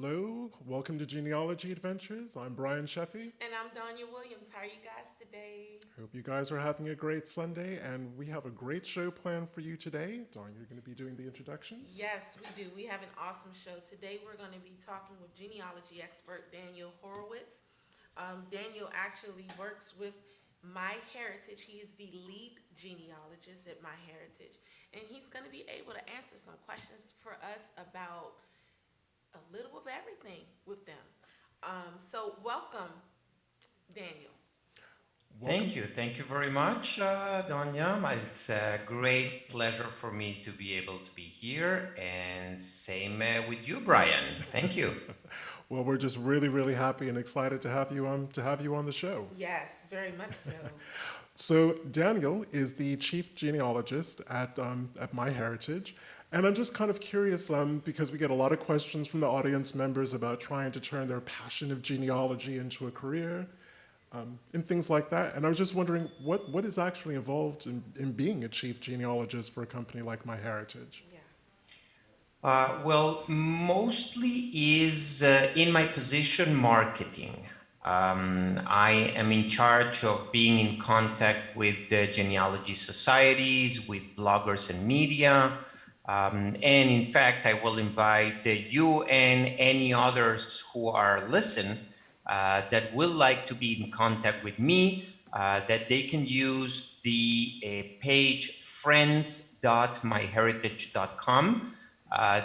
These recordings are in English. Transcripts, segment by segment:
Hello, welcome to Genealogy Adventures. I'm Brian Sheffy. And I'm Donya Williams. How are you guys today? Hope you guys are having a great Sunday, and we have a great show planned for you today. Dawn, you're going to be doing the introductions? Yes, we do. We have an awesome show. Today we're going to be talking with genealogy expert Daniel Horowitz. Daniel actually works with MyHeritage. He is the lead genealogist at MyHeritage. And he's going to be able to answer some questions for us about a little of everything with them. So, welcome, Daniel. Welcome. Thank you very much, Donya. It's a great pleasure for me to be able to be here, and same with you, Brian. Thank you. Well, we're just really happy and excited to have you on the show. Yes, very much so. So Daniel is the chief genealogist at MyHeritage, and I'm just kind of curious because we get a lot of questions from the audience members about trying to turn their passion of genealogy into a career, and things like that. And I was just wondering what is actually involved in being a chief genealogist for a company like MyHeritage. Yeah. Well, mostly is in my position marketing. I am in charge of being in contact with the genealogy societies, with bloggers and media. And in fact, I will invite you and any others who are listening that will like to be in contact with me, that they can use the page friends.myheritage.com.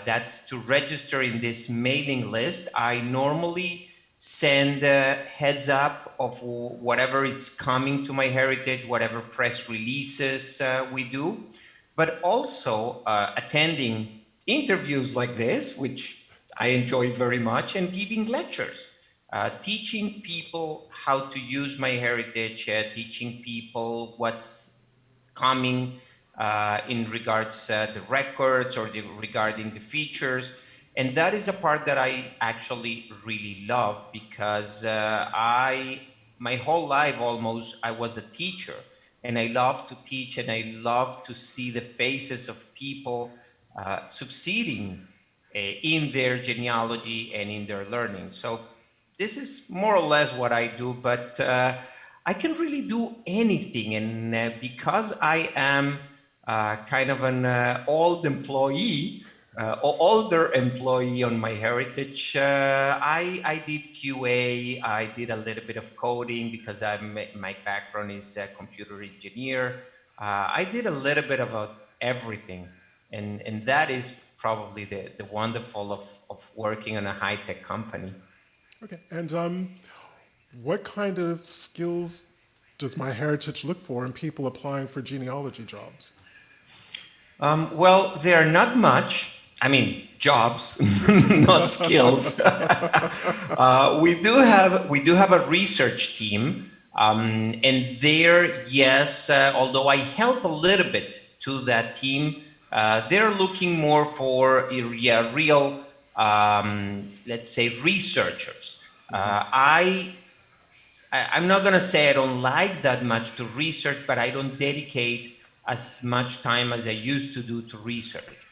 That's to register in this mailing list. I normally send a heads up of whatever is coming to MyHeritage, whatever press releases we do, but also attending interviews like this, which I enjoy very much, and giving lectures, teaching people how to use MyHeritage, teaching people what's coming in regards the records or regarding the features. And that is a part that I actually really love because my whole life almost, I was a teacher, and I love to teach, and I love to see the faces of people succeeding in their genealogy and in their learning. So this is more or less what I do, but I can really do anything. And because I am kind of an old employee, older employee on MyHeritage, I did QA, I did a little bit of coding because my background is a computer engineer. I did a little bit of everything. And that is probably the wonderful of working on a high-tech company. Okay, and what kind of skills does MyHeritage look for in people applying for genealogy jobs? Well, there are not much. I mean, jobs, not skills. We do have a research team, and there, yes, although I help a little bit to that team, they're looking more for real, let's say, researchers. I'm not going to say I don't like that much to research, but I don't dedicate as much time as I used to do to research.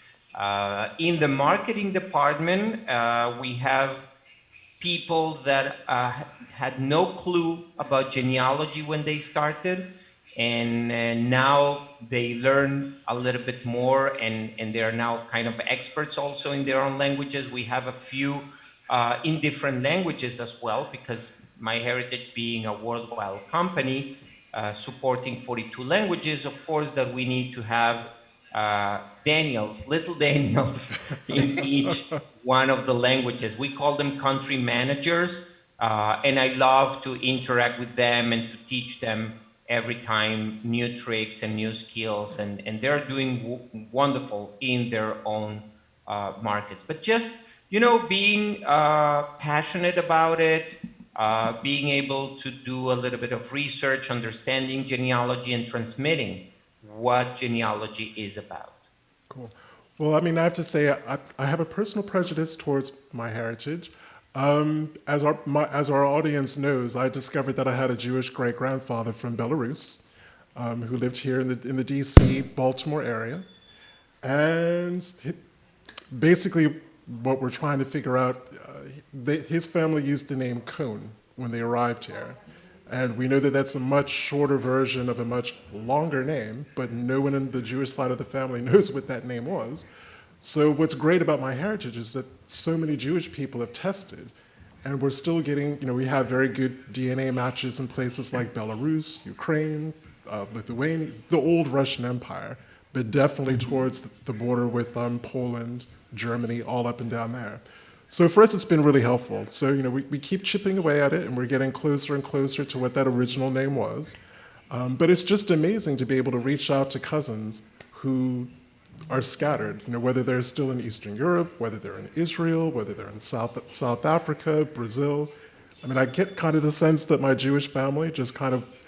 In the marketing department, we have people that had no clue about genealogy when they started, and now they learn a little bit more, and they are now kind of experts also in their own languages. We have a few in different languages as well, because MyHeritage being a worldwide company, supporting 42 languages, of course, that we need to have Daniels, little Daniels, in each one of the languages. We call them country managers, and I love to interact with them and to teach them every time new tricks and new skills, and they're doing wonderful in their own markets. But just, being passionate about it, being able to do a little bit of research, understanding genealogy, and transmitting what genealogy is about. Cool. Well, I mean, I have to say, I have a personal prejudice towards MyHeritage. As our audience knows, I discovered that I had a Jewish great grandfather from Belarus, who lived here in the D.C. Baltimore area, and basically what we're trying to figure out, his family used the name Cohn when they arrived here. And we know that that's a much shorter version of a much longer name, but no one in the Jewish side of the family knows what that name was. So what's great about MyHeritage is that so many Jewish people have tested, and we're still getting, we have very good DNA matches in places like Belarus, Ukraine, Lithuania, the old Russian Empire, but definitely towards the border with Poland, Germany, all up and down there. So for us, it's been really helpful. So, we keep chipping away at it, and we're getting closer and closer to what that original name was. But it's just amazing to be able to reach out to cousins who are scattered, whether they're still in Eastern Europe, whether they're in Israel, whether they're in South Africa, Brazil. I mean, I get kind of the sense that my Jewish family just kind of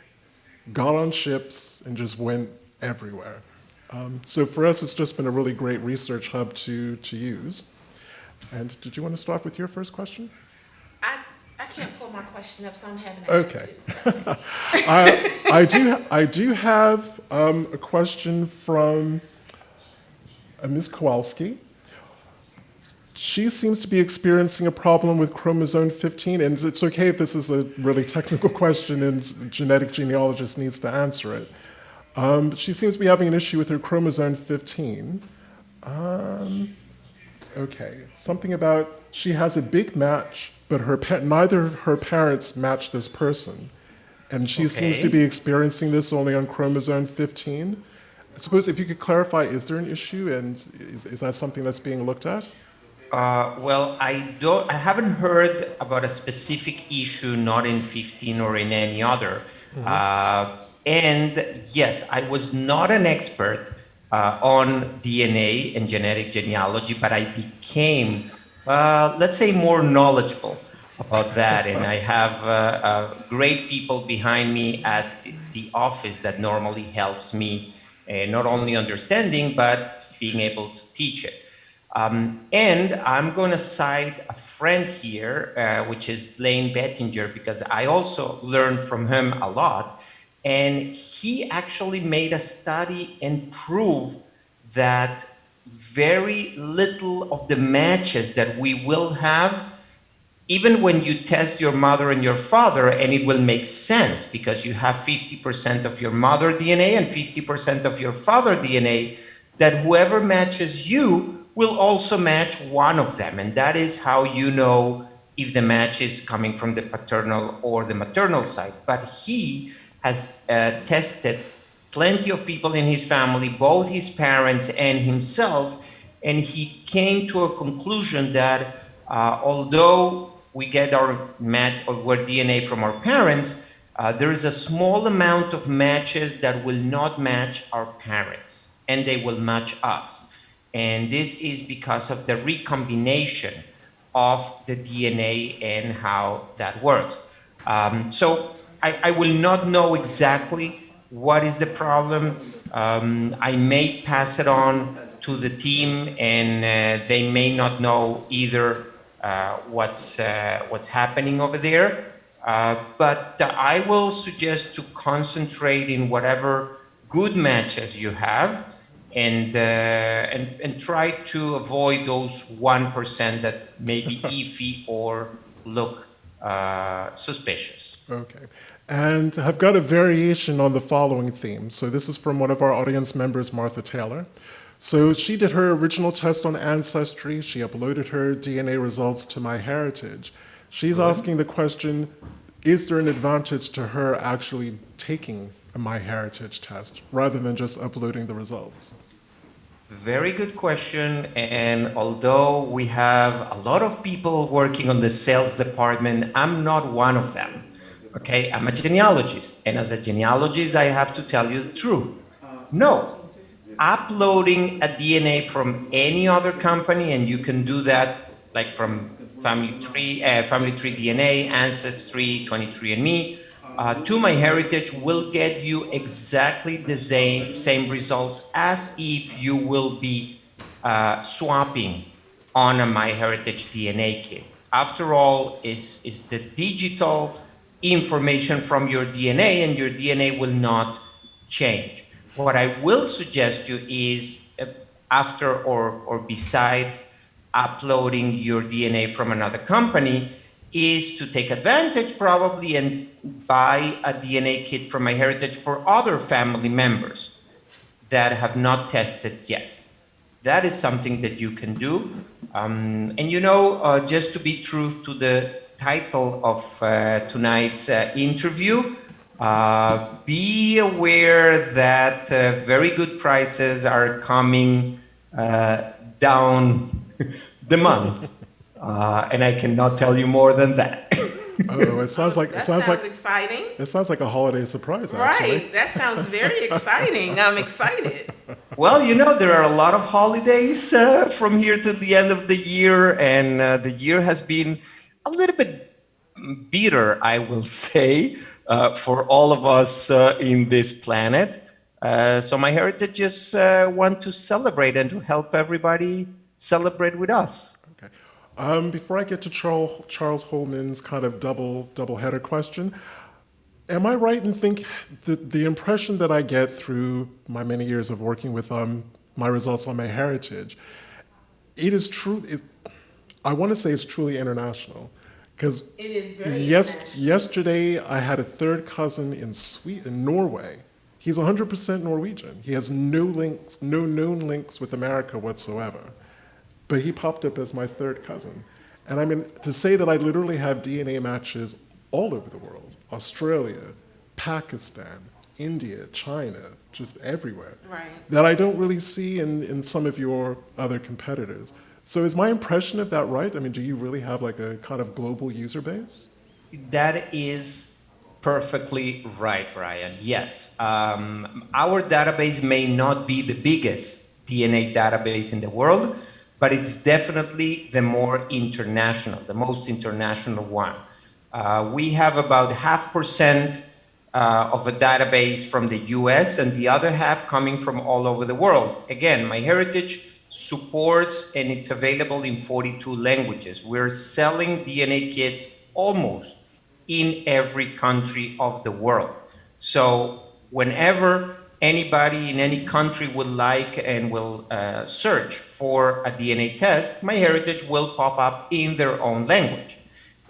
got on ships and just went everywhere. So for us, it's just been a really great research hub to use. And did you want to start with your first question? I can't pull my question up, so I'm having to. Okay. I do have a question from Ms. Kowalski. She seems to be experiencing a problem with chromosome 15, and it's okay if this is a really technical question and a genetic genealogist needs to answer it. She seems to be having an issue with her chromosome 15. Okay, something about she has a big match, but neither of her parents match this person. And she seems to be experiencing this only on chromosome 15. I suppose if you could clarify, is there an issue, and is that something that's being looked at? Well, I haven't heard about a specific issue, not in 15 or in any other. And yes, I was not an expert on DNA and genetic genealogy, but I became, let's say, more knowledgeable about that. And I have great people behind me at the office that normally helps me not only understanding, but being able to teach it. And I'm going to cite a friend here, which is Blaine Bettinger, because I also learned from him a lot. And he actually made a study and proved that very little of the matches that we will have, even when you test your mother and your father, and it will make sense because you have 50% of your mother DNA and 50% of your father DNA, that whoever matches you will also match one of them. And that is how you know if the match is coming from the paternal or the maternal side. But he has tested plenty of people in his family, both his parents and himself, and he came to a conclusion that although we get our DNA from our parents, there is a small amount of matches that will not match our parents, and they will match us. And this is because of the recombination of the DNA and how that works. So I will not know exactly what is the problem. I may pass it on to the team, and they may not know either what's happening over there. But I will suggest to concentrate in whatever good matches you have, and try to avoid those 1% that may be iffy or look suspicious. Okay. And I've got a variation on the following theme. So this is from one of our audience members, Martha Taylor. So she did her original test on Ancestry. She uploaded her DNA results to MyHeritage. She's asking the question, is there an advantage to her actually taking a MyHeritage test rather than just uploading the results? Very good question. And although we have a lot of people working on the sales department, I'm not one of them. Okay, I'm a genealogist. And as a genealogist, I have to tell you the truth. No, uploading a DNA from any other company, and you can do that like from Family Tree DNA, Ancestry, 23andMe, to MyHeritage will get you exactly the same results as if you will be swapping on a MyHeritage DNA kit. After all, is the digital information from your DNA, and your DNA will not change. What I will suggest you is after or besides uploading your DNA from another company is to take advantage probably and buy a DNA kit from MyHeritage for other family members that have not tested yet. That is something that you can do. And you know, just to be true to the title of tonight's interview, be aware that very good prices are coming down the month. And I cannot tell you more than that. Oh, it sounds like That sounds exciting. it sounds like a holiday surprise, actually. Right. That sounds very exciting. I'm excited. Well, you know, there are a lot of holidays from here to the end of the year, and the year has been a little bit bitter, I will say, for all of us in this planet. So MyHeritage just want to celebrate and to help everybody celebrate with us. Okay. Before I get to Charles Holman's kind of double-header question, am I right in think that the impression that I get through my many years of working with my results on MyHeritage, it is true. I want to say it's truly international, because It is very international. yesterday I had a third cousin in Norway. He's 100% Norwegian. He has no known links with America whatsoever, but he popped up as my third cousin. And I mean, to say that I literally have DNA matches all over the world. Australia, Pakistan, India, China, just everywhere. Right. That I don't really see in some of your other competitors. So is my impression of that right? I mean, do you really have like a kind of global user base? That is perfectly right, Brian. Yes. Our database may not be the biggest DNA database in the world, but it's definitely the more international, the most international one. We have about 0.5% of a database from the US and the other half coming from all over the world. Again, MyHeritage supports and it's available in 42 languages. We're selling DNA kits almost in every country of the world. So whenever anybody in any country would like and will search for a DNA test, MyHeritage will pop up in their own language.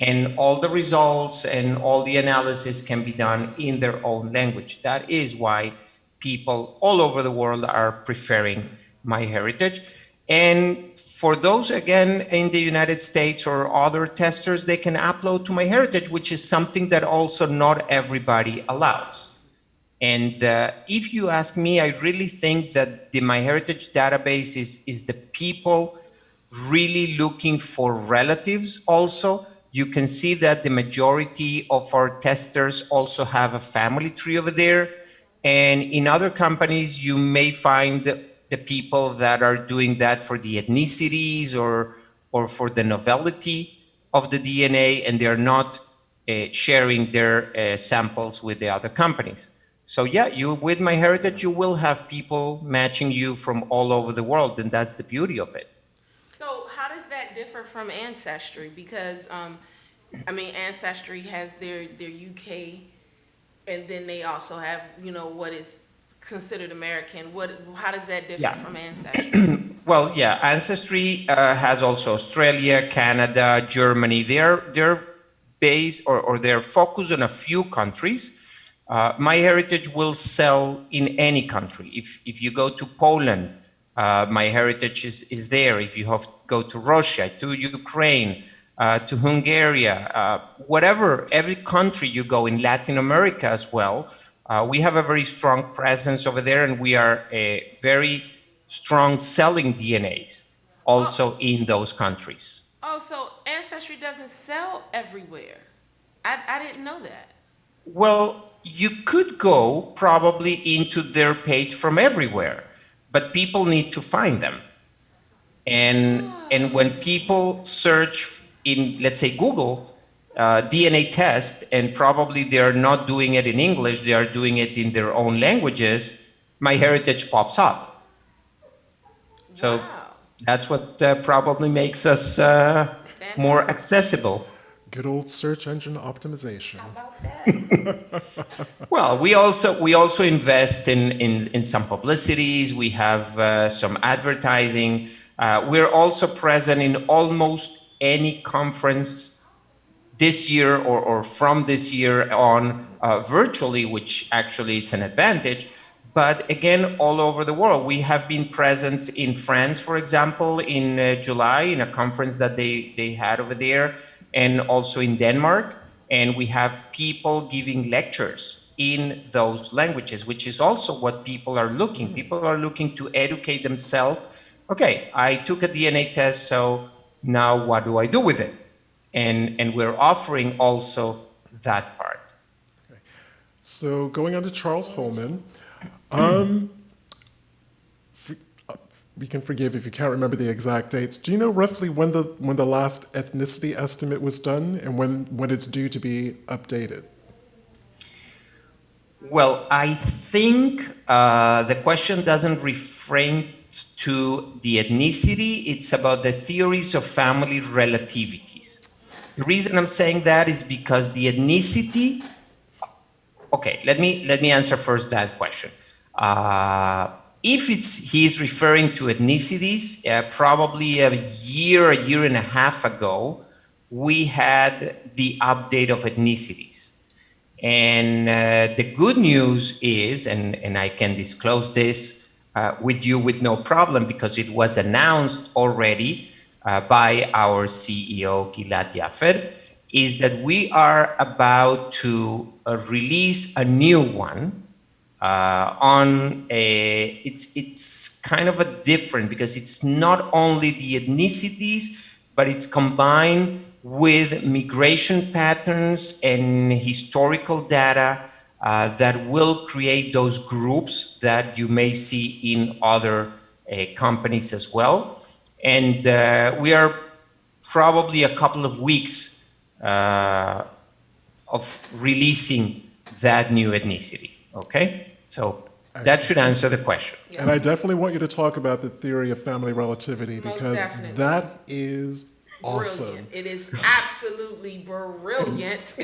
And all the results and all the analysis can be done in their own language. That is why people all over the world are preferring MyHeritage. And for those, again, in the United States or other testers, they can upload to MyHeritage, which is something that also not everybody allows. And if you ask me, I really think that the MyHeritage database is the people really looking for relatives also. You can see that the majority of our testers also have a family tree over there. And in other companies, you may find the people that are doing that for the ethnicities or for the novelty of the DNA, and they're not sharing their samples with the other companies. So yeah, with MyHeritage, you will have people matching you from all over the world, and that's the beauty of it. So how does that differ from Ancestry? Because I mean, Ancestry has their UK, and then they also have, you know, what is considered American. How does that differ from Ancestry? Well, yeah, Ancestry has also Australia, Canada, Germany. They're based or they're focused on a few countries. MyHeritage will sell in any country. If you go to Poland, MyHeritage is there. If you go to Russia, to Ukraine, to Hungary, whatever, every country you go in Latin America as well, we have a very strong presence over there, and we are a very strong selling DNAs also in those countries. Oh, so Ancestry doesn't sell everywhere. I didn't know that. Well, you could go probably into their page from everywhere, but people need to find them. And when people search in, let's say, Google, DNA test, and probably they're not doing it in English, they are doing it in their own languages, MyHeritage pops up. So that's what probably makes us more accessible. Good old search engine optimization. How about that? Well, we also invest in some publicities. We have some advertising. We're also present in almost any conference this year or from this year on virtually, which actually it's an advantage. But again, all over the world. We have been present in France, for example, in July in a conference that they had over there, and also in Denmark. And we have people giving lectures in those languages, which is also what people are looking. People are looking to educate themselves. Okay, I took a DNA test, so now what do I do with it? And we're offering also that part. So going on to Charles Homan, um, we can forgive if you can't remember the exact dates. Do you know roughly when the last ethnicity estimate was done and when it's due to be updated? Well, I think the question doesn't refer to the ethnicity. It's about the theories of family relativities. The reason I'm saying that is because the ethnicity. Okay, let me answer first that question. If he's referring to ethnicities, probably a year and a half ago, we had the update of ethnicities. And the good news is, and I can disclose this with you with no problem because it was announced already by our CEO, Gilad Yafet, is that we are about to release a new one it's kind of a different because it's not only the ethnicities, but it's combined with migration patterns and historical data that will create those groups that you may see in other companies as well. And we are probably a couple of weeks of releasing that new ethnicity, okay? So that should answer the question. Yes. And I definitely want you to talk about the theory of family relativity because definitely. that is awesome. Brilliant. It is absolutely brilliant.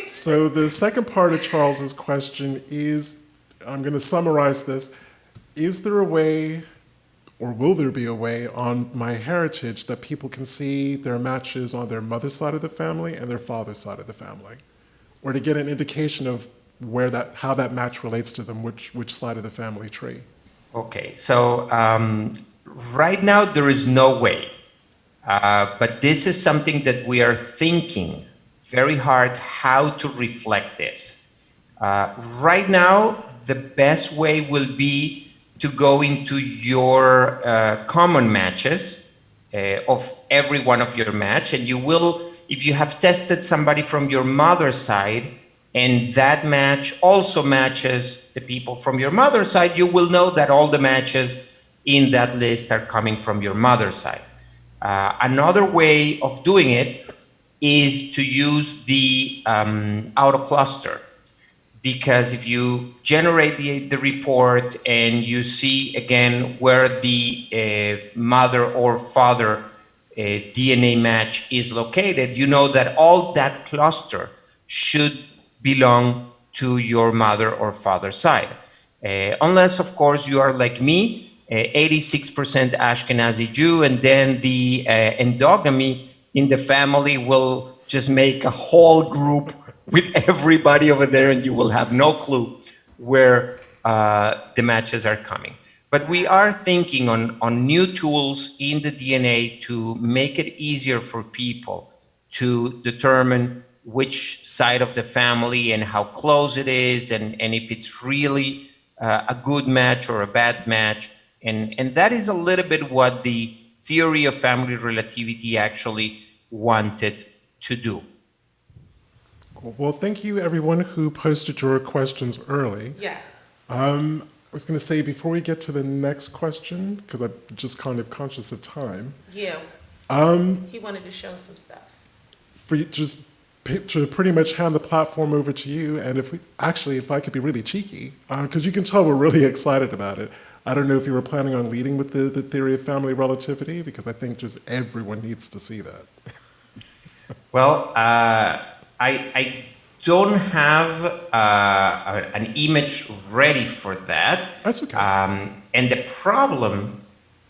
So the second part of Charles's question is, I'm going to summarize this. Is there a way, or will there be a way on MyHeritage that people can see their matches on their mother's side of the family and their father's side of the family? Or to get an indication of how that match relates to them, which side of the family tree? Okay, so right now there is no way, but this is something that we are thinking very hard how to reflect this. Right now, the best way will be to go into your common matches of every one of your match, and you will, if you have tested somebody from your mother's side, and that match also matches the people from your mother's side, you will know that all the matches in that list are coming from your mother's side. Another way of doing it is to use the auto cluster, because if you generate the report and you see again where the mother or father DNA match is located, you know that all that cluster should belong to your mother or father's side. Unless, of course, you are like me, 86% Ashkenazi Jew, and then the endogamy in the family will just make a whole group with everybody over there, and you will have no clue where the matches are coming. But we are thinking on new tools in the DNA to make it easier for people to determine which side of the family and how close it is, and if it's really a good match or a bad match. And that is a little bit what the theory of family relativity actually wanted to do. Cool. Well, thank you everyone who posted your questions early. Yes. I was going to say before we get to the next question, because I'm just kind of conscious of time. Yeah. He wanted to show some stuff. For you, just to pretty much hand the platform over to you, and if I could be really cheeky, because you can tell we're really excited about it. I don't know if you were planning on leading with the theory of family relativity, because I think just everyone needs to see that. Well, I don't have an image ready for that. That's okay. And the problem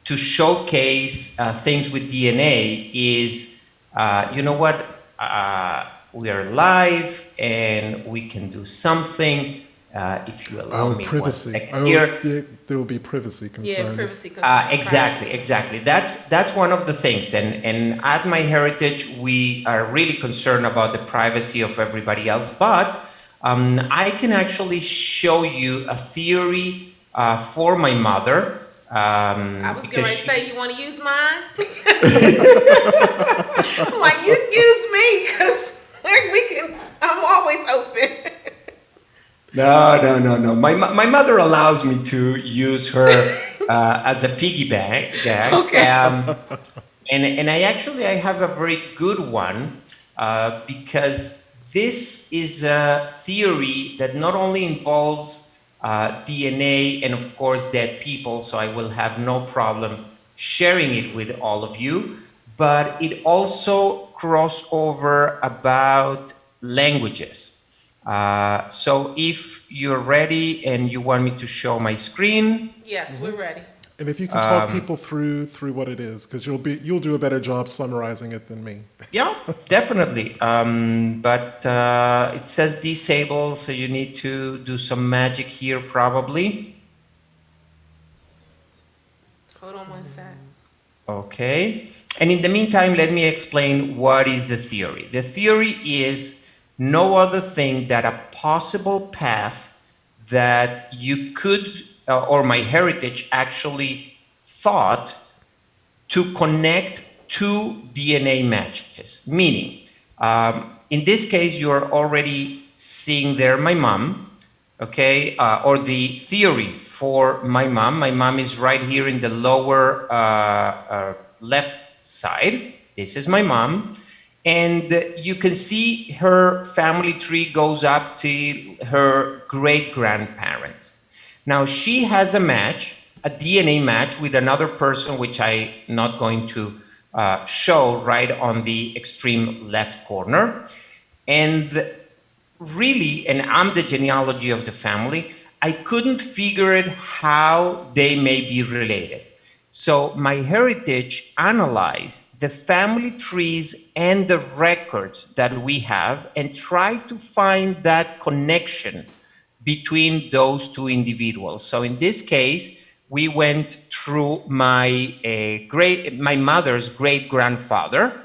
to showcase things with DNA is, you know what, we are live and we can do something. If you allow me privacy. 1 second here. There will be privacy concerns. Yeah, privacy concerns. Exactly. That's one of the things. And at MyHeritage, we are really concerned about the privacy of everybody else. But I can actually show you a theory for my mother. I was going to say, you want to use mine? I'm like, you can use me because I'm always open. No. My mother allows me to use her as a piggy bank. Okay. And I have a very good one because this is a theory that not only involves DNA and of course dead people, so I will have no problem sharing it with all of you, but it also cross over about languages. So if you're ready and you want me to show my screen. Yes, we're ready. And if you can talk people through what it is, because you'll do a better job summarizing it than me. Yeah, definitely. But it says disable, so you need to do some magic here probably. Hold on 1 sec. Okay. And in the meantime, let me explain what is the theory. The theory is no other thing that a possible path that you could, or MyHeritage actually thought to connect two DNA matches. Meaning, in this case, you're already seeing there my mom, okay, or the theory for my mom. My mom is right here in the lower left side. This is my mom. And you can see her family tree goes up to her great-grandparents. Now, she has a match, a DNA match with another person, which I'm not going to show right on the extreme left corner. And really, and I'm the genealogy of the family, I couldn't figure out how they may be related. So MyHeritage analyzed the family trees and the records that we have and tried to find that connection between those two individuals. So in this case, we went through my mother's great-grandfather,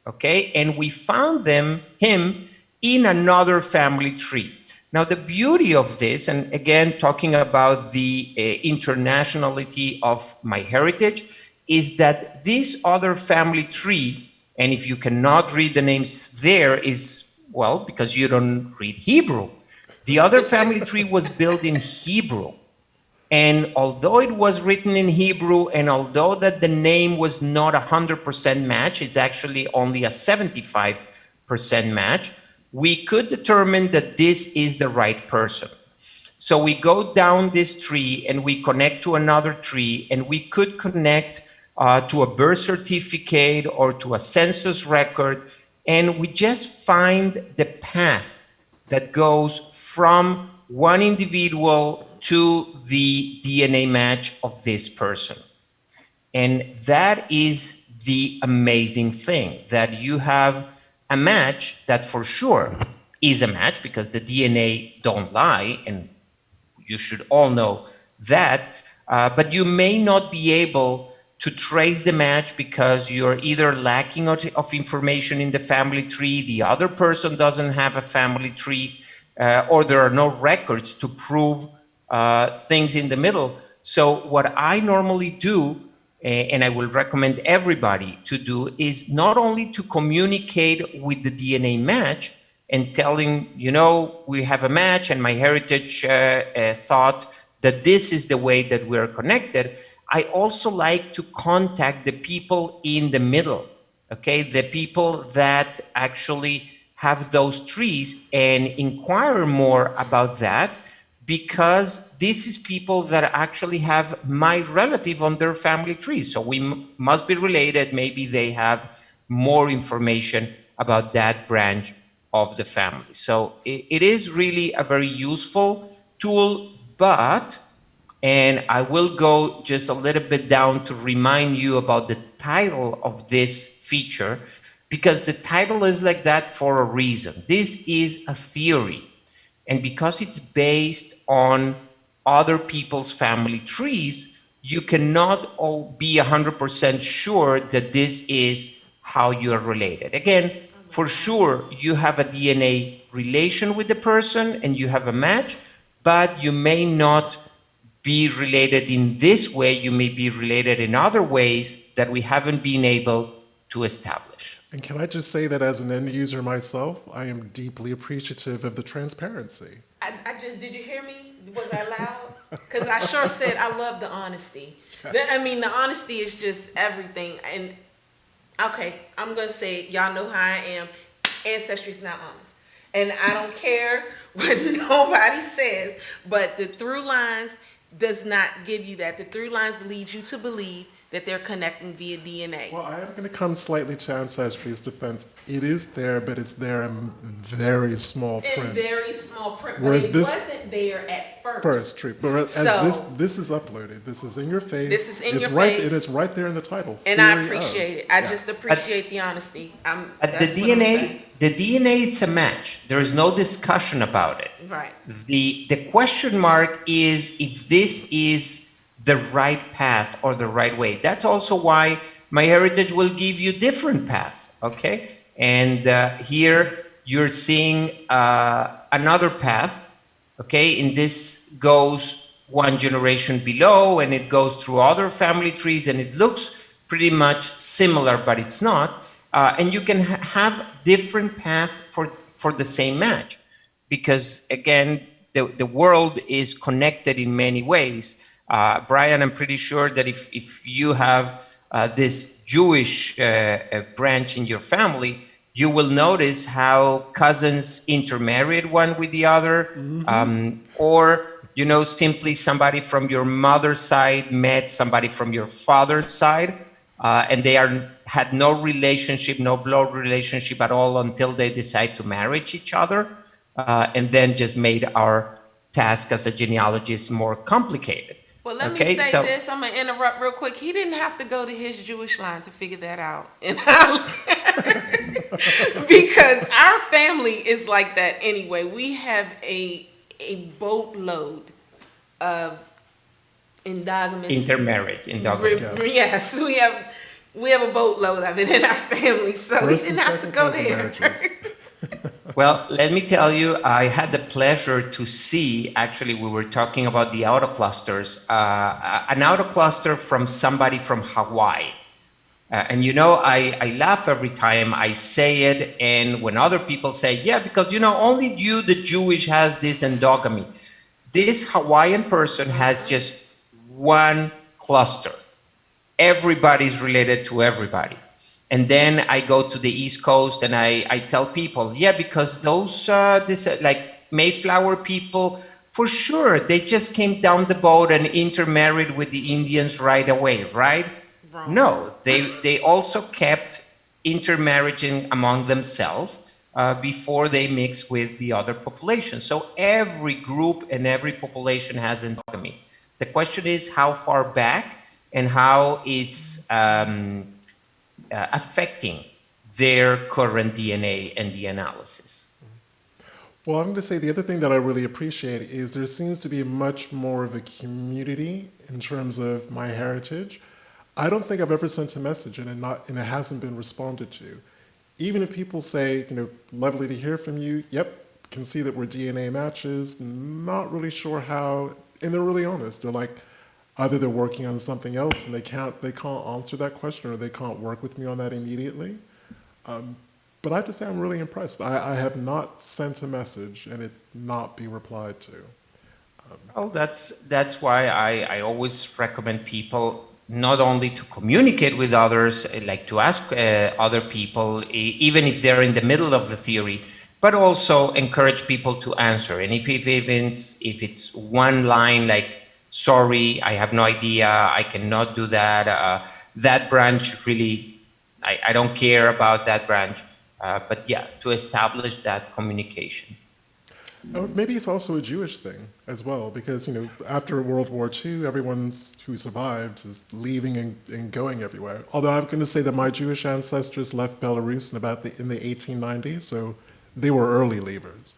okay, and we found him in another family tree. Now, the beauty of this, and again, talking about the internationality of MyHeritage, is that this other family tree, and if you cannot read the names there, is, well, because you don't read Hebrew. The other family tree was built in Hebrew. And although it was written in Hebrew, and although that the name was not 100% match, it's actually only a 75% match, we could determine that this is the right person. So we go down this tree and we connect to another tree, and we could connect to a birth certificate or to a census record, and we just find the path that goes from one individual to the DNA match of this person. And that is the amazing thing, that you have a match that for sure is a match because the DNA don't lie, and you should all know that, but you may not be able to trace the match because you're either lacking of information in the family tree, the other person doesn't have a family tree, or there are no records to prove things in the middle. So what I normally do, and I will recommend everybody to do, is not only to communicate with the DNA match and telling, you know, we have a match and MyHeritage thought that this is the way that we're connected. I also like to contact the people in the middle, okay? The people that actually have those trees and inquire more about that, because this is people that actually have my relative on their family tree. So we must be related. Maybe they have more information about that branch of the family. So it is really a very useful tool, but, And I will go just a little bit down to remind you about the title of this feature, because the title is like that for a reason. This is a theory. And because it's based on other people's family trees, you cannot all be 100% sure that this is how you are related. Again, for sure, you have a DNA relation with the person and you have a match, but you may not be related in this way. You may be related in other ways that we haven't been able to establish. And can I just say that as an end user myself, I am deeply appreciative of the transparency. Did you hear me? Was I loud? Because I sure said I love the honesty. The honesty is just everything. And okay, I'm going to say, y'all know how I am. Ancestry is not honest. And I don't care what nobody says, but the through lines does not give you that. The through lines lead you to believe that they're connecting via DNA. Well, I am going to come slightly to Ancestry's defense. It is there, but it's there in very small print. In very small print, but Whereas it this wasn't there at first. First, true. But as this is uploaded, this is in your face. This is in it's your right, face. It is right there in the title. And I Theory appreciate of. it. I Yeah. just appreciate the honesty. The DNA, it's a match. There is no discussion about it. Right. The question mark is if this is the right path or the right way. That's also why MyHeritage will give you different paths, okay? And here you're seeing another path, okay? And this goes one generation below and it goes through other family trees and it looks pretty much similar, but it's not. And you can have different paths for the same match because, again, the world is connected in many ways. Brian, I'm pretty sure that if you have this Jewish branch in your family, you will notice how cousins intermarried one with the other, or simply somebody from your mother's side met somebody from your father's side, and they had no relationship, no blood relationship at all until they decide to marry each other, and then just made our task as a genealogist more complicated. Well, let me say this. I'm going to interrupt real quick. He didn't have to go to his Jewish line to figure that out. And because our family is like that anyway. We have a boatload of endogamous. Intermarriage. Yes, we have a boatload of it in our family. So First he didn't have to go there. Well, let me tell you, I had the pleasure to see, actually, we were talking about the autoclusters, an autocluster from somebody from Hawaii. And I laugh every time I say it, and when other people say, yeah, because only you, the Jewish, has this endogamy. This Hawaiian person has just one cluster. Everybody's related to everybody. And then I go to the East Coast and I tell people, yeah, because those like Mayflower people, for sure, they just came down the boat and intermarried with the Indians right away, right? Wrong. No, they also kept intermarrying among themselves before they mix with the other population. So every group and every population has endogamy. The question is how far back and how it's affecting their current DNA and the analysis. Well, I'm going to say the other thing that I really appreciate is there seems to be much more of a community in terms of MyHeritage. I don't think I've ever sent a message and it hasn't been responded to. Even if people say, lovely to hear from you, yep, can see that we're DNA matches, not really sure how, and they're really honest. They're like, either they're working on something else and they can't answer that question or they can't work with me on that immediately. But I have to say I'm really impressed. I have not sent a message and it not be replied to. That's why I always recommend people not only to communicate with others, like to ask other people, even if they're in the middle of the theory, but also encourage people to answer. And if it's one line like, sorry, I have no idea, I cannot do that, that branch really, I don't care about that branch. But yeah, to establish that communication. Or maybe it's also a Jewish thing as well, because after World War II, who survived is leaving and going everywhere. Although I'm going to say that my Jewish ancestors left Belarus in the 1890s, so they were early leavers.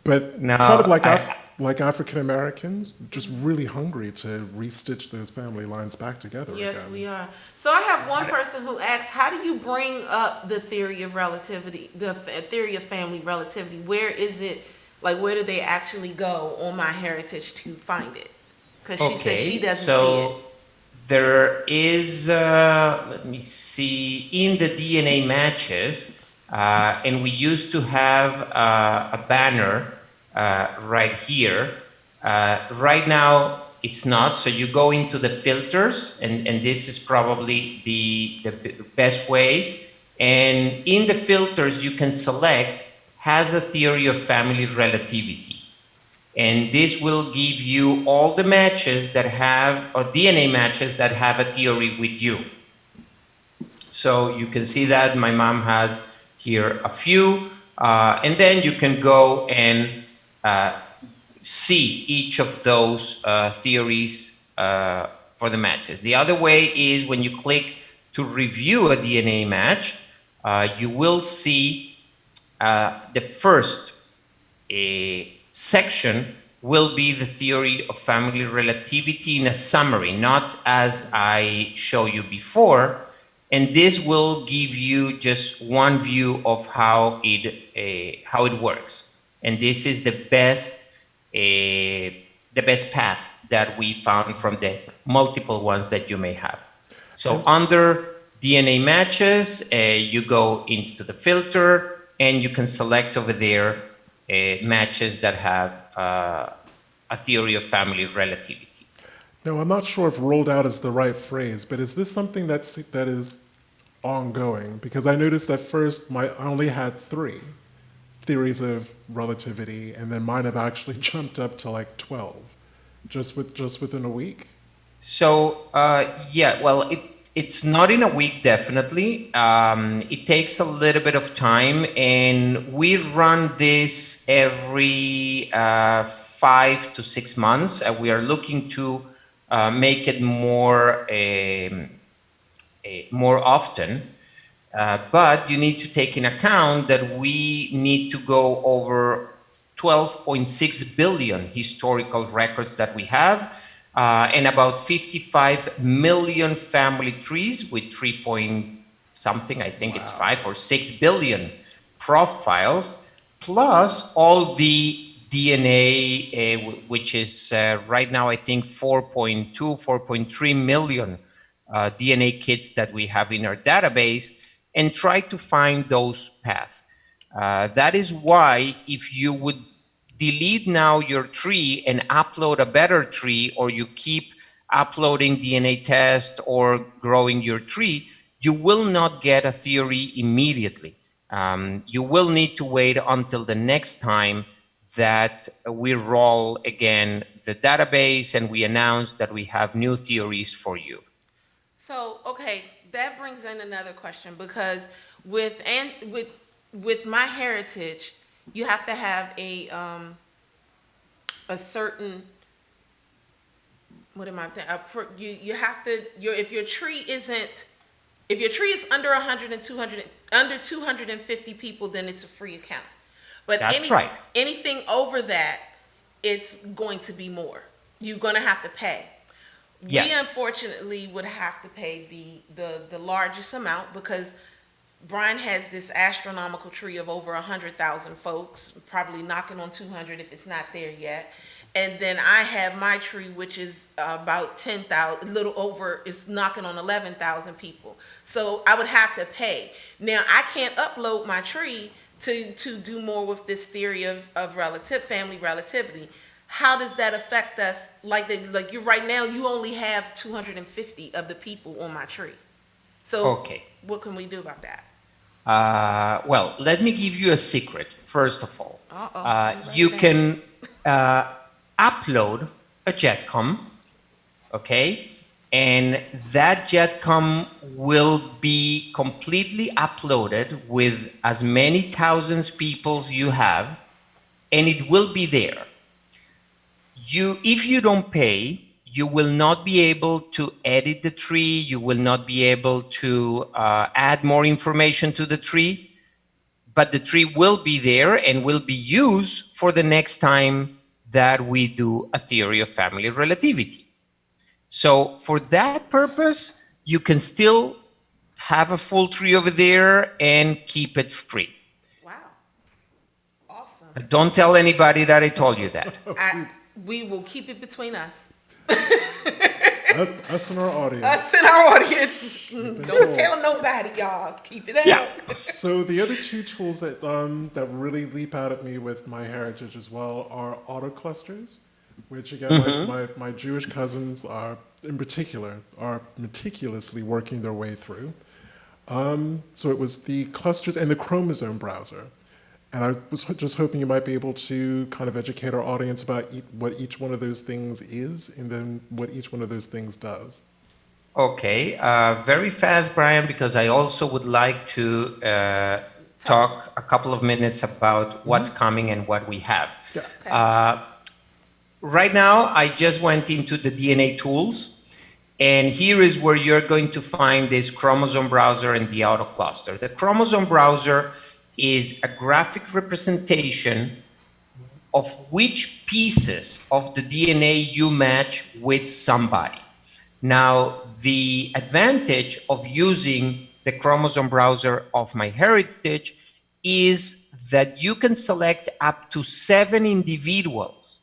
But Now, kind of I, like African Americans, just really hungry to restitch those family lines back together Yes, again. we are. So I have one person who asks, how do you bring up the theory of relativity, theory of family relativity? Where is it, like, where do they actually go on MyHeritage to find it? Because she says she okay, doesn't see it. so there is, let me see, in the DNA matches, and we used to have a banner right here. Right now, it's not, so you go into the filters, and this is probably the best way. And in the filters, you can select has a theory of family relativity. And this will give you all the matches that have, or DNA matches that have a theory with you. So you can see that my mom has here a few, and then you can go and uh, see each of those theories for the matches. The other way is when you click to review a DNA match, you will see the first section will be the theory of family relativity in a summary, not as I show you before. And this will give you just one view of how it works. And this is the best path that we found from the multiple ones that you may have. So under DNA matches, you go into the filter and you can select over there matches that have a theory of family relativity. No, I'm not sure if rolled out is the right phrase, but is this something that is ongoing? Because I noticed at first I only had 3 theories of relativity, and then mine have actually jumped up to like 12, just within a week. So yeah, well, it's not in a week, definitely. It takes a little bit of time, and we run this every 5 to 6 months. We are looking to make it more often. But you need to take in account that we need to go over 12.6 billion historical records that we have, and about 55 million family trees with 3 point something, I think it's 5 or 6 billion profiles, plus all the DNA, which is right now, I think 4.2, 4.3 million DNA kits that we have in our database, and try to find those paths. That is why if you would delete now your tree and upload a better tree, or you keep uploading DNA test or growing your tree, you will not get a theory immediately. You will need to wait until the next time that we roll again the database and we announce that we have new theories for you. So, okay, that brings in another question because with and with MyHeritage, you have to have a certain, what am I thinking? You have to, if your tree isn't, if your tree is under 100 and 200, under 250 people, then it's a free account. But That's right. anything over that, it's going to be more. You're going to have to pay. Yes. We unfortunately would have to pay the largest amount because Brian has this astronomical tree of over 100,000 folks, probably knocking on 200 if it's not there yet. And then I have my tree, which is about 10,000, a little over, it's knocking on 11,000 people. So I would have to pay. Now, I can't upload my tree to do more with this theory of family relativity. How does that affect us? Like you right now, you only have 250 of the people on my tree. So Okay. what can we do about that? Well, let me give you a secret, first of all. Uh-oh. You can upload a JetCom, okay? And that JetCom will be completely uploaded with as many thousands people you have, and it will be there. If you don't pay, you will not be able to edit the tree. You will not be able to add more information to the tree, but the tree will be there and will be used for the next time that we do a theory of family relativity. So for that purpose, you can still have a full tree over there and keep it free. Wow. Awesome. But don't tell anybody that I told you that. We will keep it between us. Us and our audience. Us and our audience. Don't told. tell nobody, y'all. Keep it out. Yeah. So the other two tools that really leap out at me with MyHeritage as well are auto clusters, which again my Jewish cousins are in particular are meticulously working their way through. So it was the clusters and the Chromosome Browser. And I was just hoping you might be able to kind of educate our audience about what each one of those things is and then what each one of those things does. Okay, very fast, Brian, because I also would like to talk a couple of minutes about what's coming and what we have. Yeah. Okay. Right now, I just went into the DNA tools, and here is where you're going to find this chromosome browser and the auto cluster. The chromosome browser is a graphic representation of which pieces of the DNA you match with somebody. Now, the advantage of using the chromosome browser of MyHeritage is that you can select up to 7 individuals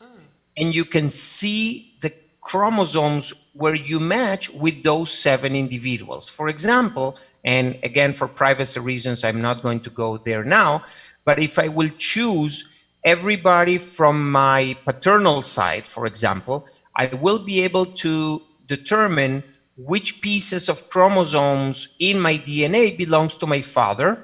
and you can see the chromosomes where you match with those 7 individuals. For example, and again, for privacy reasons, I'm not going to go there now, but if I will choose everybody from my paternal side, for example, I will be able to determine which pieces of chromosomes in my DNA belongs to my father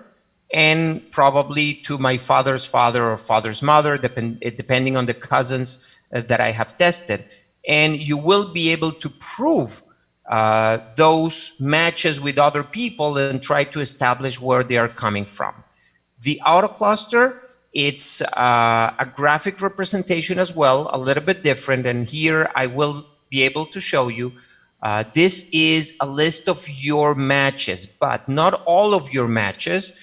and probably to my father's father or father's mother, depending on the cousins that I have tested. And you will be able to prove those matches with other people and try to establish where they are coming from. The auto cluster, it's a graphic representation as well, a little bit different. And here I will be able to show you. This is a list of your matches, but not all of your matches.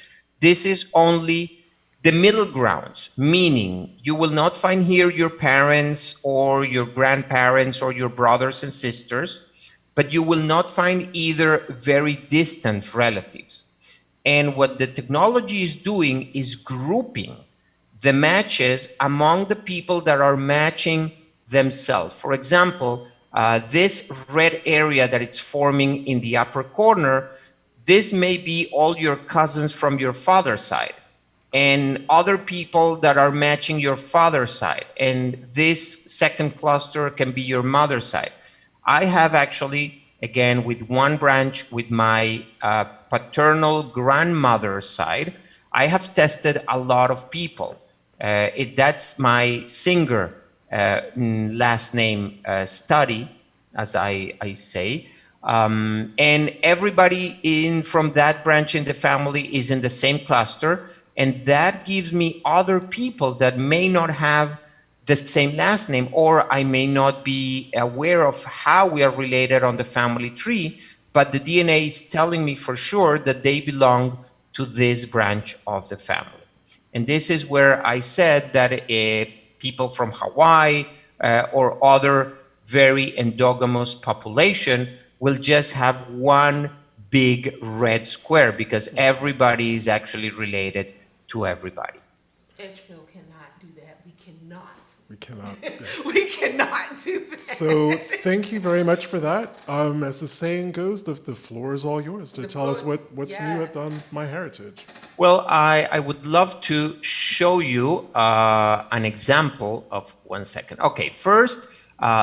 This is only the middle grounds, meaning you will not find here your parents or your grandparents or your brothers and sisters, but you will not find either very distant relatives. And what the technology is doing is grouping the matches among the people that are matching themselves. For example, this red area that it's forming in the upper corner, this may be all your cousins from your father's side and other people that are matching your father's side. And this second cluster can be your mother's side. I have actually, again, with one branch with my paternal grandmother's side, I have tested a lot of people. That's my Singer last name study, as I say. And everybody from that branch in the family is in the same cluster. And that gives me other people that may not have the same last name, or I may not be aware of how we are related on the family tree, but the DNA is telling me for sure that they belong to this branch of the family. And this is where I said that people from Hawaii or other very endogamous population will just have one big red square because everybody is actually related to everybody. Edgefield cannot do that. We cannot. We cannot. Yes. We cannot do that. So thank you very much for that. As the saying goes, the floor is all yours to tell us what's new at MyHeritage. Well, I would love to show you an example of 1 second. Okay, first,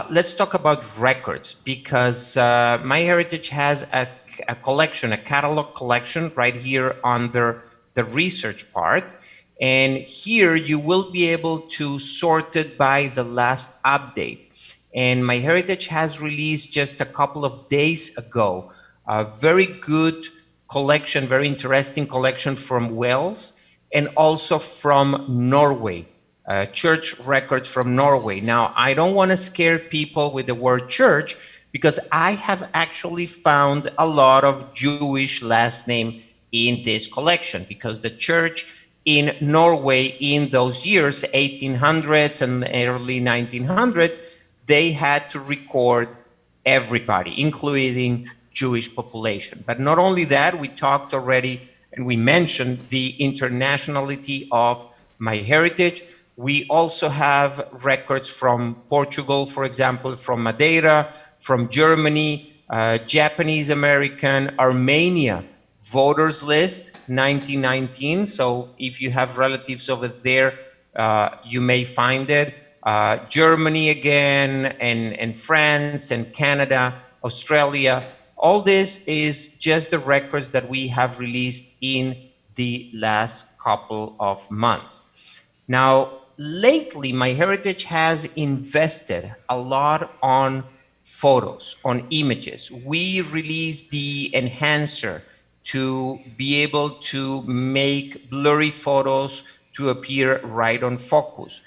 let's talk about records because MyHeritage has a collection, a catalog collection right here under the research part. And here you will be able to sort it by the last update. And MyHeritage has released just a couple of days ago a very good collection, very interesting collection from Wales and also from Norway. church records from Norway. Now, I don't want to scare people with the word church because I have actually found a lot of Jewish last name in this collection, because the church in Norway in those years, 1800s and early 1900s, they had to record everybody, including Jewish population. But not only that, we talked already and we mentioned the internationality of MyHeritage. We also have records from Portugal, for example, from Madeira, from Germany, Japanese American, Armenia, voters list 1919. So if you have relatives over there, you may find it. Germany again, and France, and Canada, Australia. All this is just the records that we have released in the last couple of months. Now, lately, MyHeritage has invested a lot on photos, on images. We released the enhancer to be able to make blurry photos to appear right on focus.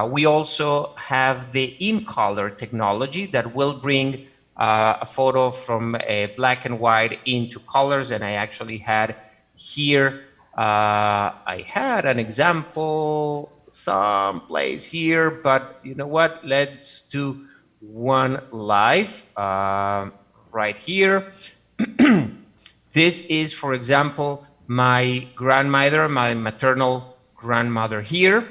We also have the in-color technology that will bring a photo from a black and white into colors, and I actually had here, I had an example someplace here, but you know what? Let's do one live right here. This is, for example, my grandmother, my maternal grandmother here.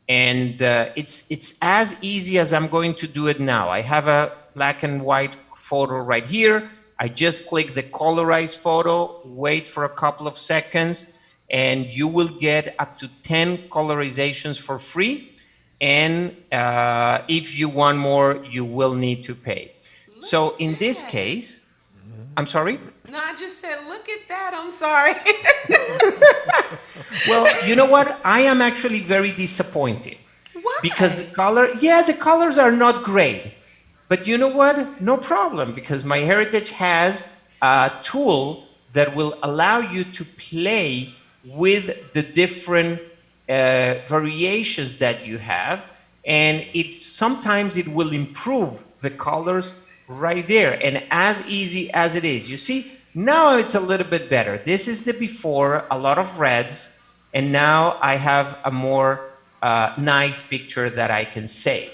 And it's as easy as I'm going to do it now. I have a black and white photo right here. I just click the colorize photo, wait for a couple of seconds, and you will get up to 10 colorizations for free. And if you want more, you will need to pay. Look So in at this that. case, I'm sorry? No, I just said, look at that. I'm sorry. Well, you know what? I am actually very disappointed because Why? the colors are not great. But you know what? No problem, because MyHeritage has a tool that will allow you to play with the different variations that you have, and it sometimes it will improve the colors right there. And as easy as it is, you see, now it's a little bit better. This is the before, a lot of reds, and now I have a more nice picture that I can save.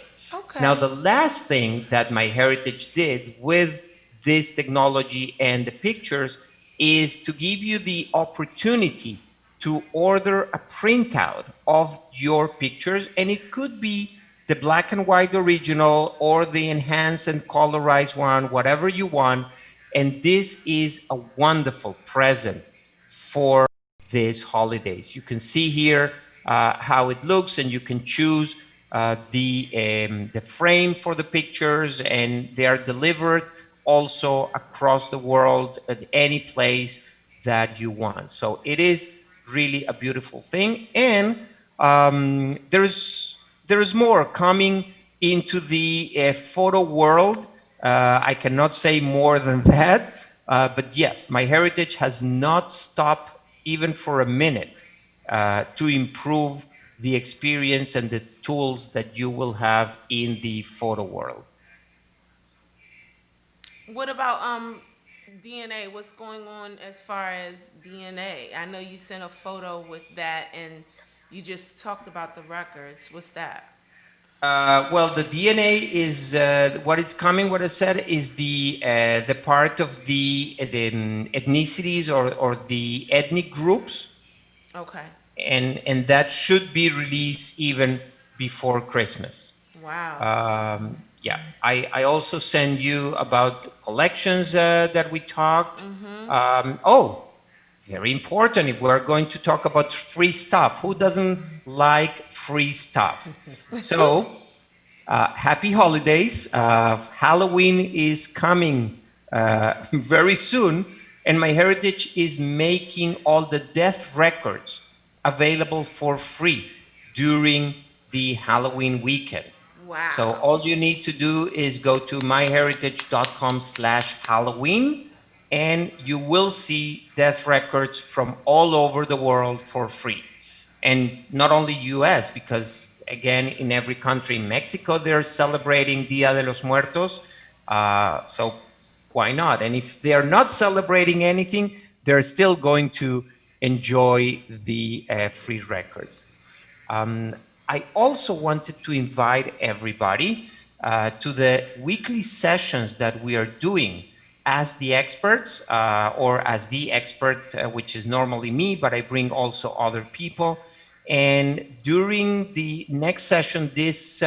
Now, Okay. the last thing that MyHeritage did with this technology and the pictures is to give you the opportunity to order a printout of your pictures, and it could be the black and white original or the enhanced and colorized one, whatever you want. And this is a wonderful present for these holidays. You can see here how it looks, and you can choose the frame for the pictures, and they are delivered also across the world at any place that you want. So it is really a beautiful thing, and there's more coming into the photo world. I cannot say more than that, but yes, MyHeritage has not stopped even for a minute to improve the experience and the tools that you will have in the photo world. What about DNA? What's going on as far as DNA? I know you sent a photo with that, and you just talked about the records. What's that? Well, the DNA is what it's coming. What I said is the part of the ethnicities, or the ethnic groups, Okay. and that should be released even before Christmas. Wow. Yeah, I also send you about collections that we talked. Oh, very important. If we're going to talk about free stuff, who doesn't like free stuff? So, happy holidays. Halloween is coming very soon, and MyHeritage is making all the death records available for free during the Halloween weekend. So Wow. all you need to do is go to myheritage.com/Halloween, and you will see death records from all over the world for free. And not only US, because again, in every country. In Mexico, they're celebrating Dia de los Muertos. So why not? And if they're not celebrating anything, they're still going to enjoy the free records. Um, I also wanted to invite everybody to the weekly sessions that we are doing as the experts or as the expert, which is normally me, but I bring also other people. And during the next session, this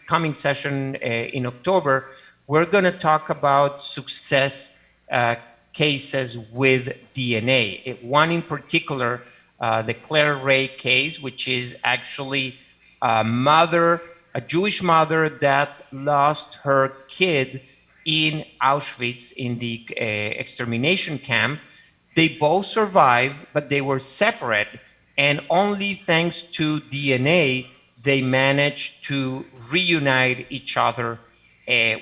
coming session in October, we're going to talk about success uh, cases with DNA. One in particular, the Claire Ray case, which is actually a mother, a Jewish mother that lost her kid in Auschwitz in the extermination camp. They both survived, but they were separate. And only thanks to DNA, they managed to reunite each other.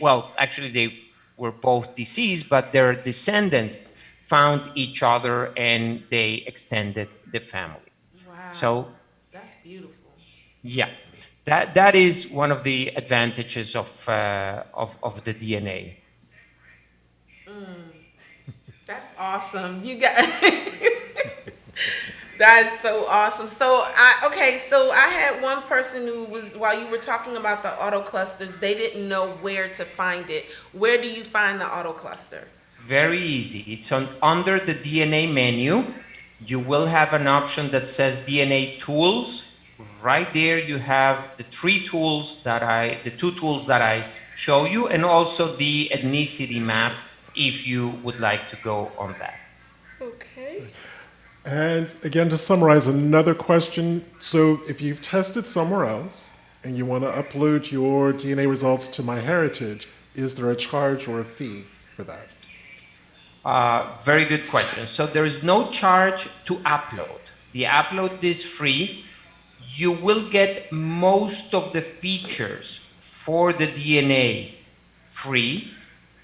Well, actually, they were both deceased, but their descendants found each other and they extended the family. Wow, So, that's beautiful. yeah, that is one of the advantages of the DNA. That's awesome. You got That's so awesome. So I had one person who was, while you were talking about the auto clusters, they didn't know where to find it. Where do you find the auto cluster? Very easy. It's under the DNA menu. You will have an option that says DNA tools. Right there, you have the the two tools that I show you, and also the ethnicity map if you would like to go on that. Okay. And again, to summarize another question, so if you've tested somewhere else and you want to upload your DNA results to MyHeritage, is there a charge or a fee for that? Very good question. So there is no charge to upload. The upload is free. You will get most of the features for the DNA free.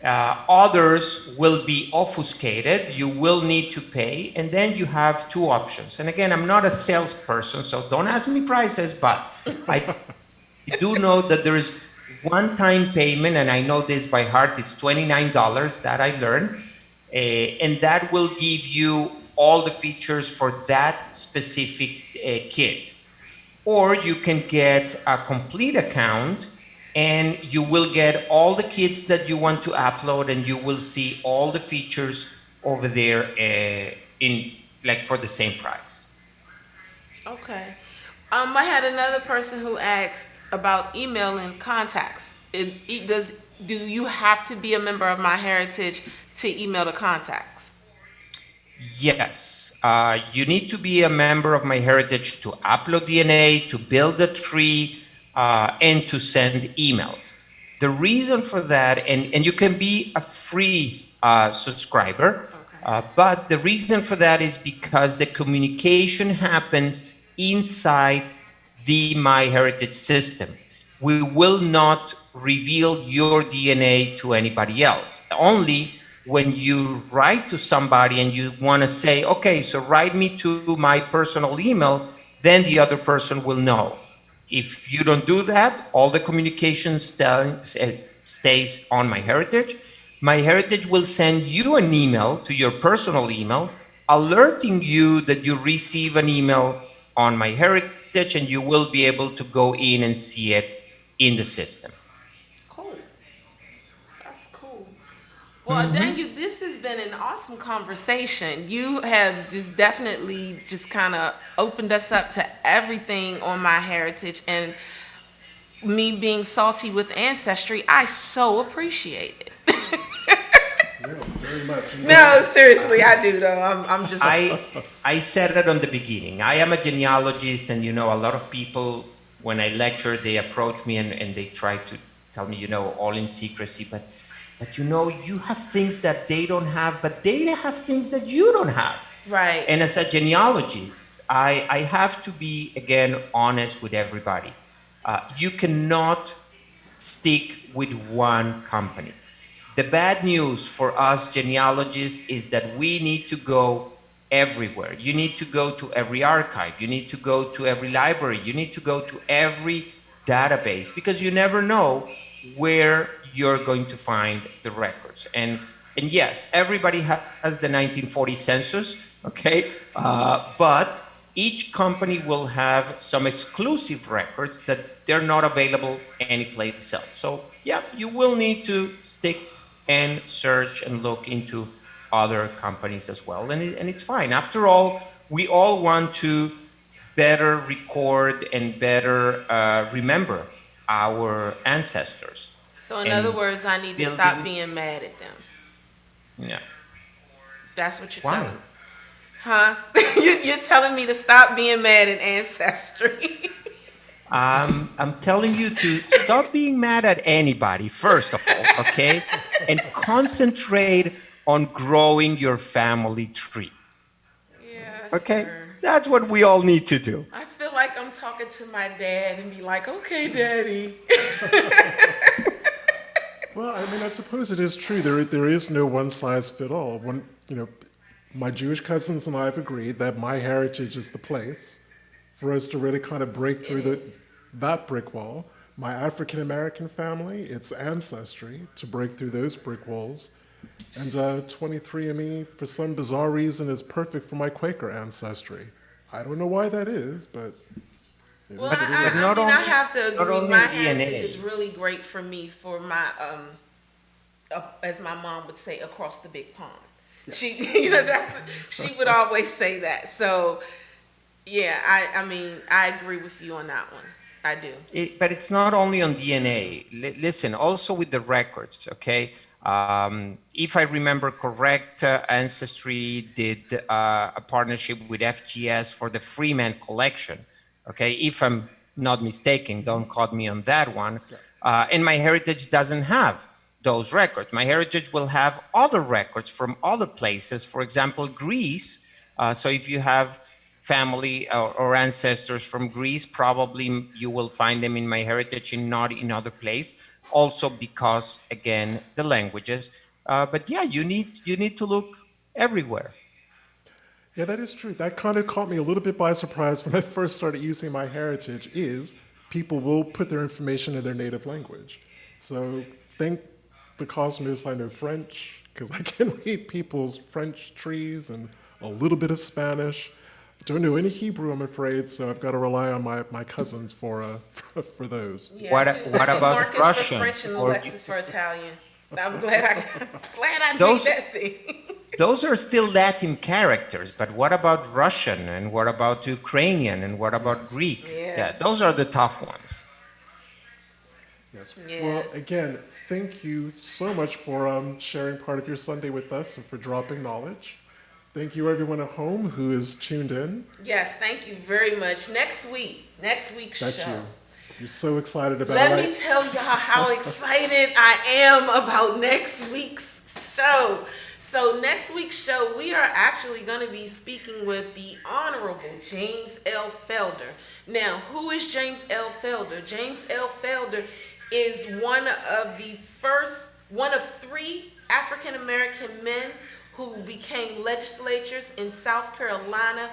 Others will be obfuscated. You will need to pay. And then you have two options. And again, I'm not a salesperson, so don't ask me prices, but I do know that there is one-time payment, and I know this by heart. It's $29 that I learned. And that will give you all the features for that specific kit. Or you can get a complete account and you will get all the kits that you want to upload, and you will see all the features over there in like for the same price. Okay. I had another person who asked about email and contacts. Does do you have to be a member of MyHeritage to email the contacts? Yes, you need to be a member of MyHeritage to upload DNA, to build a tree, and to send emails. The reason for that, and you can be a free subscriber, Okay. but the reason for that is because the communication happens inside the MyHeritage system. We will not reveal your DNA to anybody else. Only when you write to somebody and you want to say, okay, so write me to my personal email, then the other person will know. If you don't do that, all the communication stays on MyHeritage. MyHeritage will send you an email to your personal email, alerting you that you receive an email on MyHeritage, and you will be able to go in and see it in the system. Cool. That's cool. Well, Daniel, this has been an awesome conversation. You have just definitely just kind of opened us up to everything on MyHeritage, and me being salty with ancestry, I so appreciate it. Yeah, very much. And No, seriously, I do though. I'm just. I said that on the beginning. I am a genealogist, and a lot of people, when I lecture, they approach me and they try to tell me, all in secrecy. But you have things that they don't have, but they have things that you don't have. Right. And as a genealogist, I have to be, again, honest with everybody. You cannot stick with one company. The bad news for us genealogists is that we need to go everywhere. You need to go to every archive. You need to go to every library. You need to go to every database because you never know where you're going to find the records. And yes, everybody has the 1940 census, okay? But each company will have some exclusive records that they're not available anyplace else. So yeah, you will need to stick and search and look into other companies as well. And it's fine. After all, we all want to better record and better remember our ancestors. So in other And words, I need to stop building, being mad at them. yeah. That's what you're Why? telling me. Huh? You're telling me to stop being mad at ancestry. I'm telling you to stop being mad at anybody, first of all, okay? And concentrate on growing your family tree, Yes, okay? sir. That's what we all need to do. I feel like I'm talking to my dad and be like, okay, daddy. Well, I mean, I suppose it is true. There is no one size fit all. My Jewish cousins and I have agreed that MyHeritage is the place for us to really kind of break through that brick wall. My African American family, it's Ancestry to break through those brick walls. And 23andMe, for some bizarre reason, is perfect for my Quaker ancestry. I don't know why that is, but it Well, is what it is. Not I only- have to not agree. only My DNA. heritage is really great for me for my, as my mom would say, across the big pond. She, she would always say that. So, yeah, I mean, I agree with you on that one. I do. But it's not only on DNA. Listen, also with the records, okay? If I remember correct, Ancestry did a partnership with FGS for the Freeman collection, okay? If I'm not mistaken, don't quote me on that one. And MyHeritage doesn't have those records. MyHeritage will have other records from other places. For example, Greece. So if you have family or ancestors from Greece, probably you will find them in MyHeritage and not in other place. Also because, again, the languages. But yeah, you need to look everywhere. Yeah, that is true. That kind of caught me a little bit by surprise when I first started using MyHeritage. Is people will put their information in their native language. So thank the cosmos I know French because I can read people's French trees and a little bit of Spanish. Don't know any Hebrew, I'm afraid, so I've got to rely on my cousins for for those. Yeah, What I do. what about Marcus Russian? for French and Or Alexis for Italian. I'm glad I made Those- that thing. Those are still Latin characters, but what about Russian and what about Ukrainian and what about Greek? Yeah. Those are the tough ones. Yes. Yeah. Well, again, thank you so much for sharing part of your Sunday with us and for dropping knowledge. Thank you, everyone at home who is tuned in. Yes, thank you very much. Next week's That's show. you. You're so excited about Let it. me tell y'all how excited I am about next week's show. So next week's show, we are actually going to be speaking with the Honorable James L. Felder. Now, who is James L. Felder? James L. Felder is one of three African American men who became legislators in South Carolina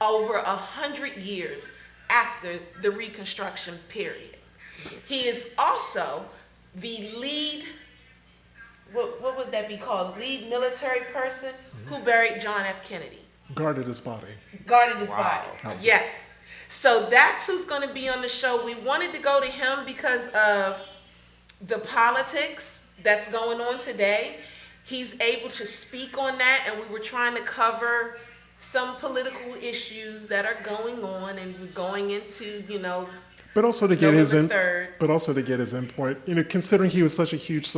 over 100 years after the Reconstruction period. He is also the lead, what would that be called? Lead military person who buried John F. Kennedy. Guarded his body. Guarded his Wow. body. Yes. So that's who's going to be on the show. We wanted to go to him because of the politics that's going on today. He's able to speak on that, and we were trying to cover some political issues that are going on, and we're going into, But also to get his November 3rd. But also to get his input. Considering he was such a huge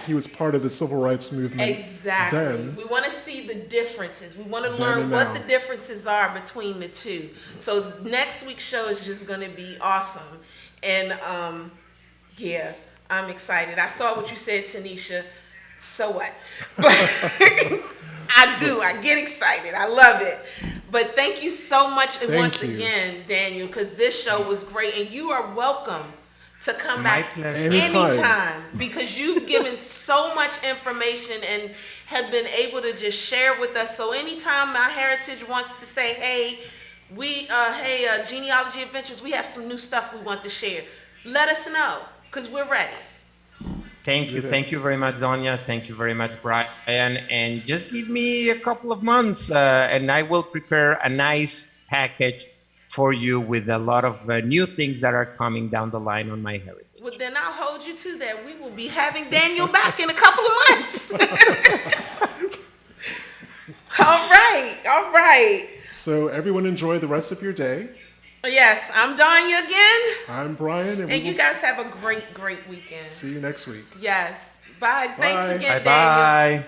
he was part of the civil rights movement. Exactly. Then, We want to see the differences. We want to Then learn and what now. the differences are between the two. So next week's show is just going to be awesome. And yeah, I'm excited. I saw what you said, Tanisha. So what? I do. I get excited. I love it. But thank you so much Thank once you. again, Daniel, because this show was great. And you are welcome to come My back pleasure. Anytime. because you've given so much information and have been able to just share with us. So anytime MyHeritage wants to say, hey, Genealogy Adventures, we have some new stuff we want to share, let us know, because we're ready. Thank you. You're Thank you very much, Sonia. Thank you very much, Brian. And just give me a couple of months and I will prepare a nice package for you with a lot of new things that are coming down the line on MyHeritage. Well, then I'll hold you to that. We will be having Daniel back in a couple of months. All right. All right. So everyone enjoy the rest of your day. Yes, I'm Danya again. I'm Brian, and we And will you guys have a great, great weekend. see you next week. Yes. Bye. Thanks Bye. again, Daniel. Bye-bye.